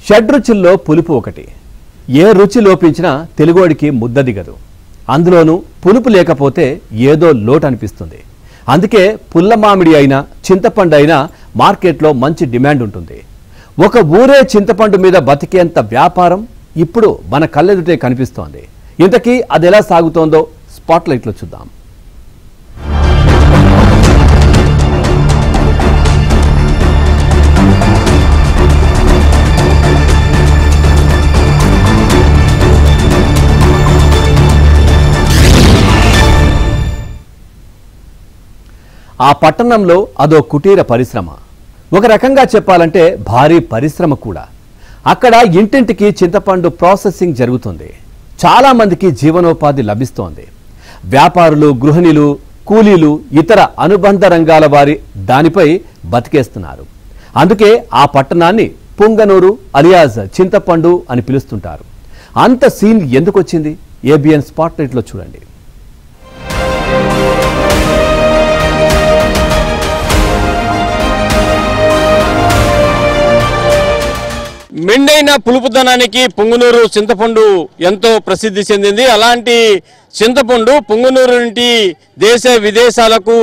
షడ్రుచుల్లో పులుపు ఒకటి. ఏ రుచి లోపించినా తెలుగోడికి ముద్ద దిగదు. అందులోనూ పులుపు లేకపోతే ఏదో లోటు అనిపిస్తుంది. అందుకే పుల్ల మామిడి అయినా చింతపండు అయినా మార్కెట్లో మంచి డిమాండ్ ఉంటుంది. ఒక ఊరే చింతపండు మీద బతికేంత వ్యాపారం ఇప్పుడు మన కళ్ళెదుటే కనిపిస్తోంది. ఇంతకీ అది ఎలా సాగుతోందో స్పాట్లైట్లో చూద్దాం. ఆ పట్టణంలో అదో కుటీర పరిశ్రమ. ఒక రకంగా చెప్పాలంటే భారీ పరిశ్రమ కూడా. అక్కడ ఇంటింటికి చింతపండు ప్రాసెసింగ్ జరుగుతుంది. చాలా మందికి జీవనోపాధి లభిస్తోంది. వ్యాపారులు, గృహిణులు, కూలీలు, ఇతర అనుబంధ రంగాల వారి దానిపై బతికేస్తున్నారు. అందుకే ఆ పట్టణాన్ని పుంగనూరు అలియాజ్ చింతపండు అని పిలుస్తుంటారు. అంత సీన్ ఎందుకు వచ్చింది? ఏబిఎన్ స్పాట్లైట్లో చూడండి. మెండైన పులుపుదనానికి పుంగనూరు చింతపండు ఎంతో ప్రసిద్ధి చెందింది. అలాంటి చింతపండు పుంగనూరు నుండి దేశ విదేశాలకు,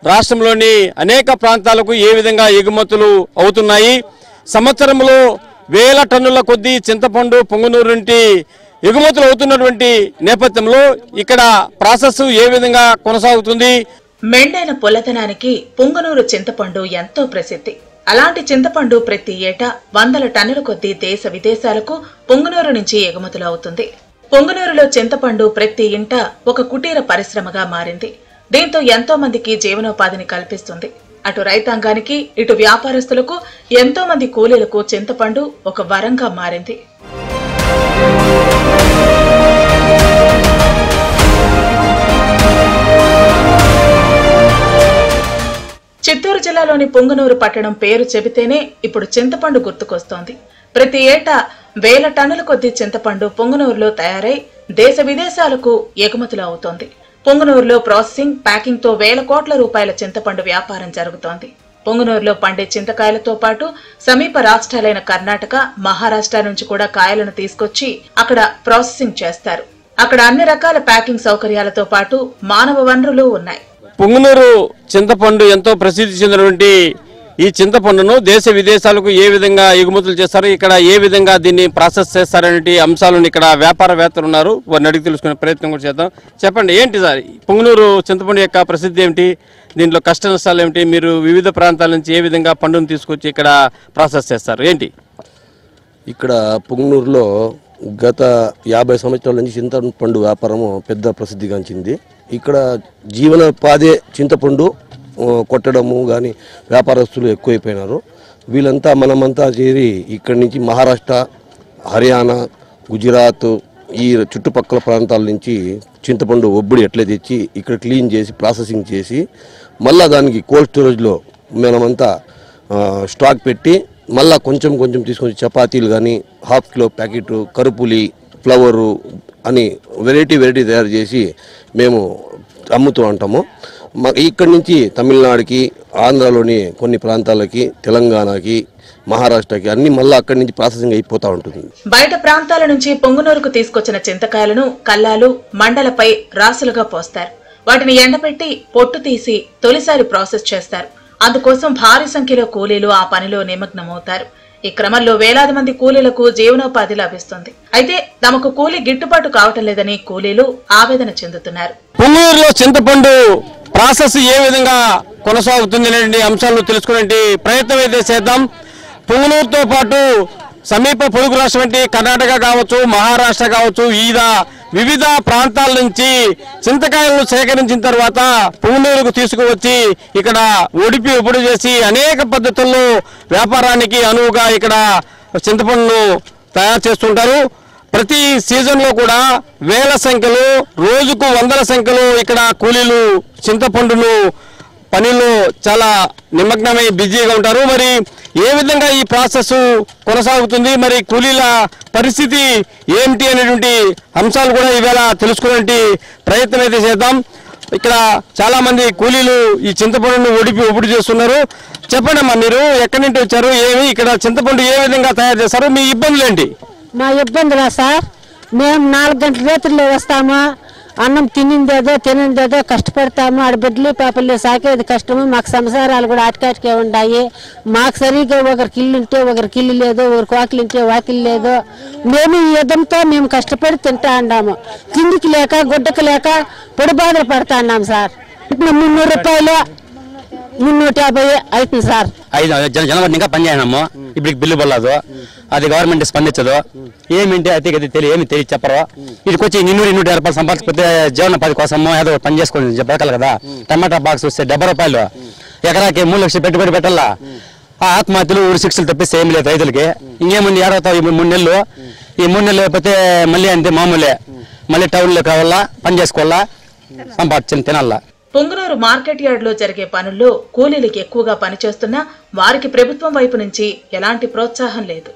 రాష్ట్రంలోని అనేక ప్రాంతాలకు ఏ విధంగా ఎగుమతులు అవుతున్నాయి. సంవత్సరంలో వేల టన్నుల కొద్దీ చింతపండు పుంగనూరు నుండి ఎగుమతులు అవుతున్నటువంటి నేపథ్యంలో ఇక్కడ ప్రాసెస్ ఏ విధంగా కొనసాగుతుంది? మెండైన పొలతనానికి పుంగనూరు చింతపండు ఎంతో ప్రసిద్ధి. అలాంటి చింతపండు ప్రతి ఏటా వందల టన్నుల కొద్దీ దేశ విదేశాలకు పుంగనూరు నుంచి ఎగుమతులు అవుతుంది. పుంగనూరులో చింతపండు ప్రతి ఇంట ఒక కుటీర పరిశ్రమగా మారింది. దీంతో ఎంతో మందికి జీవనోపాధిని కల్పిస్తుంది. అటు రైతాంగానికి, ఇటు వ్యాపారస్తులకు, ఎంతో మంది కూలీలకు చింతపండు ఒక వరంగా మారింది. చిత్తూరు జిల్లాలోని పుంగనూరు పట్టణం పేరు చెబితేనే ఇప్పుడు చింతపండు గుర్తుకొస్తోంది. ప్రతి ఏటా వేల టన్నుల కొద్దీ చింతపండు పుంగనూరులో తయారై దేశ విదేశాలకు ఎగుమతులు అవుతోంది. పుంగనూరులో ప్రాసెసింగ్, ప్యాకింగ్ తో వేల కోట్ల రూపాయల చింతపండు వ్యాపారం జరుగుతోంది. పుంగనూరులో పండే చింతకాయలతో పాటు సమీప రాష్ట్రాలైన కర్ణాటక, మహారాష్ట్ర నుంచి కూడా కాయలను తీసుకొచ్చి అక్కడ ప్రాసెసింగ్ చేస్తారు. అక్కడ అన్ని రకాల ప్యాకింగ్ సౌకర్యాలతో పాటు మానవ వనరులు ఉన్నాయి. పుంగనూరు చింతపండు ఎంతో ప్రసిద్ధి చెందినటువంటి ఈ చింతపండును దేశ విదేశాలకు ఏ విధంగా ఎగుమతులు చేస్తారు, ఇక్కడ ఏ విధంగా దీన్ని ప్రాసెస్ చేస్తారనే అంశాలను ఇక్కడ వ్యాపారవేత్తలు ఉన్నారు, వారిని అడిగి తెలుసుకునే ప్రయత్నం కూడా చేద్దాం. చెప్పండి, ఏంటి సార్ పుంగనూరు చింతపండు యొక్క ప్రసిద్ధి ఏమిటి? దీంట్లో కష్ట నష్టాలు ఏమిటి? మీరు వివిధ ప్రాంతాల నుంచి ఏ విధంగా పండును తీసుకొచ్చి ఇక్కడ ప్రాసెస్ చేస్తారు ఏంటి? ఇక్కడ పుంగనూరులో గత 50 సంవత్సరాల నుంచి చింతపండు వ్యాపారము పెద్ద ప్రసిద్ధిగాంచింది. ఇక్కడ జీవనోపాధి చింతపండు కొట్టడము కానీ వ్యాపారస్తులు ఎక్కువైపోయినారు. వీళ్ళంతా మనమంతా చేరి ఇక్కడి నుంచి మహారాష్ట్ర, హర్యానా, గుజరాత్ ఈ చుట్టుపక్కల ప్రాంతాల నుంచి చింతపండు ఒబ్బడి ఎట్లే తెచ్చి ఇక్కడ క్లీన్ చేసి ప్రాసెసింగ్ చేసి మళ్ళా దానికి కోల్డ్ స్టోరేజ్లో మనమంతా స్టాక్ పెట్టి మళ్ళా కొంచెం కొంచెం తీసుకొని చపాతీలు కానీ, హాఫ్ కిలో ప్యాకెట్ కరుపులి, ఫ్లవరు అని వెరైటీ తయారు చేసి మేము అమ్ముతూ ఉంటాము. ఇక్కడి నుంచి తమిళనాడుకి, ఆంధ్రాలోని కొన్ని ప్రాంతాలకి, తెలంగాణకి, మహారాష్ట్రకి అన్ని మళ్ళీ అక్కడి నుంచి ప్రాసెసింగ్ అయిపోతూ ఉంటుంది. బయట ప్రాంతాల నుంచి పొంగునూరుకు తీసుకొచ్చిన చింతకాయలను కల్లాలు, మండలపై రాసులుగా పోస్తారు. వాటిని ఎండబెట్టి పొట్టు తీసి తొలిసారి ప్రాసెస్ చేస్తారు. అందుకోసం భారీ సంఖ్యలో కూలీలు ఆ పనిలో నిమగ్నమవుతారు. ఈ క్రమంలో వేలాది మంది కూలీలకు జీవనోపాధి లభిస్తుంది. అయితే తమకు కూలీ గిట్టుబాటు కావటం లేదని కూలీలు ఆవేదన చెందుతున్నారు. పుంగనూరులో చింతపండు ప్రాసెస్ ఏ విధంగా కొనసాగుతుంది అనే అంశాలను తెలుసుకునే ప్రయత్నం అయితే చేద్దాం. పుంగనూరుతో పాటు సమీప పొరుగు రాష్ట్రం అంటే కర్ణాటక కావచ్చు, మహారాష్ట్ర కావచ్చు, వివిధ ప్రాంతాల నుంచి చింతకాయలను సేకరించిన తర్వాత పుంగనూరుకు తీసుకువచ్చి ఇక్కడ ఒడి చేసి అనేక పద్ధతుల్లో వ్యాపారానికి అనువుగా ఇక్కడ చింతపండును తయారు చేస్తుంటారు. ప్రతి సీజన్లో కూడా వేల సంఖ్యలో, రోజుకు వందల సంఖ్యలో ఇక్కడ కూలీలు చింతపండును పనిలో చాలా నిమగ్నమై బిజీగా ఉంటారు. మరి ఏ విధంగా ఈ ప్రాసెస్ కొనసాగుతుంది, మరి కూలీల పరిస్థితి ఏమిటి అనేటువంటి అంశాలు కూడా ఈవేళ తెలుసుకునే ప్రయత్నం అయితే చేద్దాం. ఇక్కడ చాలా మంది కూలీలు ఈ చింతపండును ఒప్పుడు చేస్తున్నారు. చెప్పండి అమ్మా, మీరు ఎక్కడి నుంచి వచ్చారు, ఏమి ఇక్కడ చింతపండు ఏ విధంగా తయారు చేస్తారు, మీ ఇబ్బందులు ఏంటి? మా ఇబ్బందులా సార్, మేము 4 గంటల రేతుల్లో వస్తాము, అన్నం తినిందేదో కష్టపడతాము, ఆడ బిడ్డలు పాపలు సాకేది కష్టము, మాకు సంసారాలు కూడా ఆటికాటికే ఉన్నాయి. మాకు సరిగ్గా ఒకరికి ఇల్లు ఉంటే ఒకరికి ఇల్లు లేదు, ఒకరికి వాకిలు ఉంటే వాకిలు లేదు. మేము ఈ యుద్ధంతో మేము కష్టపడి తింటా ఉన్నాము, తిండికి లేక గుడ్డకు లేక పొడి బాధలు పడతా ఉన్నాం సార్. 300 రూపాయలు 350 అవుతుంది సార్. జనవరి ఇంకా పనిచేయనము, ఇప్పుడు బిల్లు పడలేదు, అది గవర్నమెంట్ స్పందించదు. ఏమింటే అది తెలియ ఏమి తెలియ చెప్పరు. ఇదికి వచ్చి 250 రూపాయలు సంపాదించకపోతే జీవనోపాధి కోసము ఏదో పని చేసుకొని బతకాలి కదా. టమాటా బాక్స్ వస్తే 70 రూపాయలు, ఎకరాకి 3 లక్షలు పెట్టుబడి పెట్టాలా. ఆ ఆత్మహత్యలు శిక్షలు తప్పిస్తే ఏమి లేదు రైతులకి. ఇంకేముంది, ఏడవుతావు ఈ 3 నెలలు, ఈ 3 నెలలు అయిపోతే మళ్ళీ అంతే మామూలే, మళ్ళీ టౌన్లో కావాలా, పని చేసుకోవాలా, సంపాదించి తినాలా. పొంగనూరు మార్కెట్ యార్డ్ లో జరిగే పనుల్లో కూలీలకి ఎక్కువగా పనిచేస్తున్నా వారికి ప్రభుత్వం వైపు నుంచి ఎలాంటి ప్రోత్సాహం లేదు.